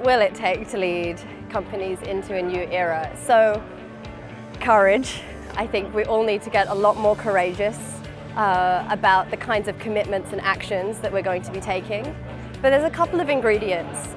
What will it take to lead companies into a new era? So, courage. I think we all need to get a lot more courageous about the kinds of commitments and actions that we're going to be taking. But there's a couple of ingredients.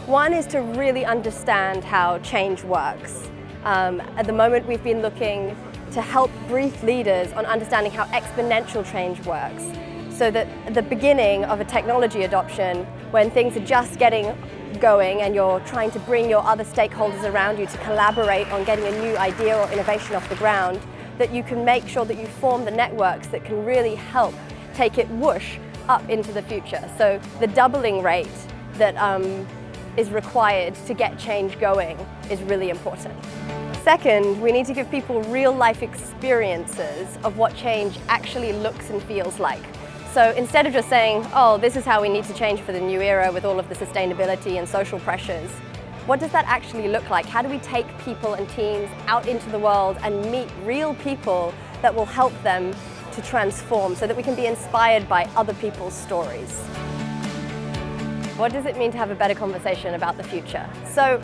One is to really understand how change works. At the moment, we've been looking to help brief leaders on understanding how exponential change works. So that at the beginning of a technology adoption, when things are just getting going and you're trying to bring your other stakeholders around you to collaborate on getting a new idea or innovation off the ground, that you can make sure that you form the networks that can really help take it whoosh up into the future. So the doubling rate that is required to get change going is really important. Second, we need to give people real-life experiences of what change actually looks and feels like. So instead of just saying, oh, this is how we need to change for the new era with all of the sustainability and social pressures, what does that actually look like? How do we take people and teams out into the world and meet real people that will help them to transform so that we can be inspired by other people's stories? What does it mean to have a better conversation about the future? So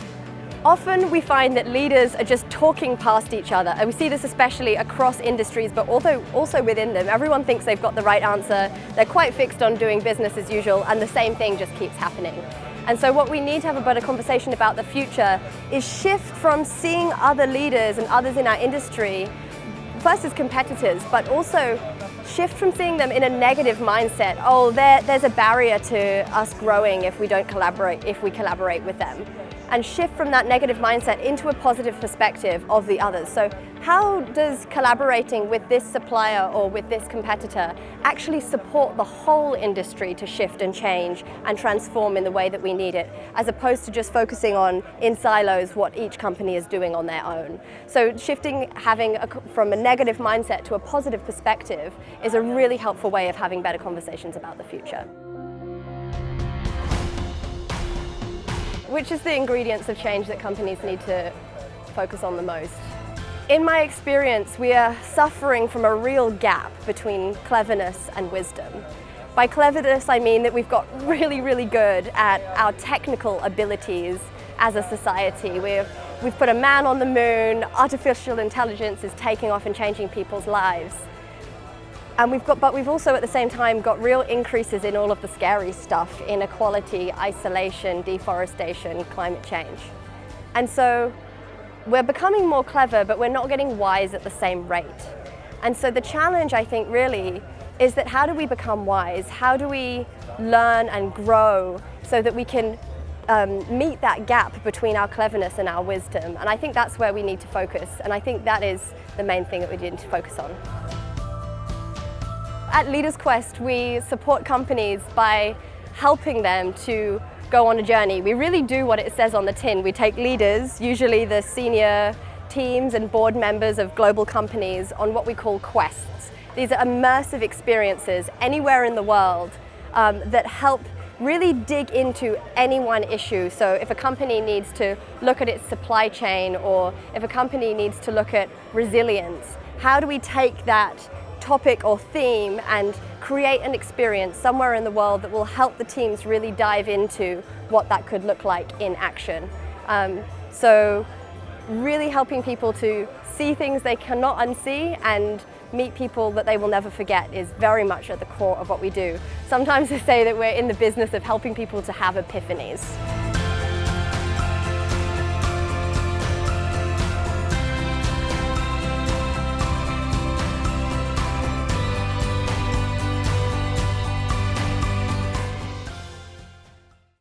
often we find that leaders are just talking past each other, and we see this especially across industries, but also within them. Everyone thinks they've got the right answer, they're quite fixed on doing business as usual, and the same thing just keeps happening. And so what we need to have a better conversation about the future is shift from seeing other leaders and others in our industry, first as competitors, but also shift from seeing them in a negative mindset. Oh, there's a barrier to us growing if we collaborate with them. And shift from that negative mindset into a positive perspective of the others. So how does collaborating with this supplier or with this competitor actually support the whole industry to shift and change and transform in the way that we need it, as opposed to just focusing on, in silos, what each company is doing on their own. So shifting, from a negative mindset to a positive perspective is a really helpful way of having better conversations about the future. Which is the ingredients of change that companies need to focus on the most? In my experience, we are suffering from a real gap between cleverness and wisdom. By cleverness, I mean that we've got really, really good at our technical abilities as a society. We've put a man on the moon, artificial intelligence is taking off and changing people's lives. And we've also at the same time got real increases in all of the scary stuff: inequality, isolation, deforestation, climate change. And so we're becoming more clever, but we're not getting wise at the same rate. And so the challenge, I think, really is that how do we become wise? How do we learn and grow so that we can meet that gap between our cleverness and our wisdom? And I think that's where we need to focus. And I think that is the main thing that we need to focus on. At Leaders Quest, we support companies by helping them to go on a journey. We really do what it says on the tin. We take leaders, usually the senior teams and board members of global companies, on what we call quests. These are immersive experiences anywhere in the world that help really dig into any one issue. So if a company needs to look at its supply chain, or if a company needs to look at resilience, how do we take that topic or theme and create an experience somewhere in the world that will help the teams really dive into what that could look like in action. So really helping people to see things they cannot unsee and meet people that they will never forget is very much at the core of what we do. Sometimes I say that we're in the business of helping people to have epiphanies.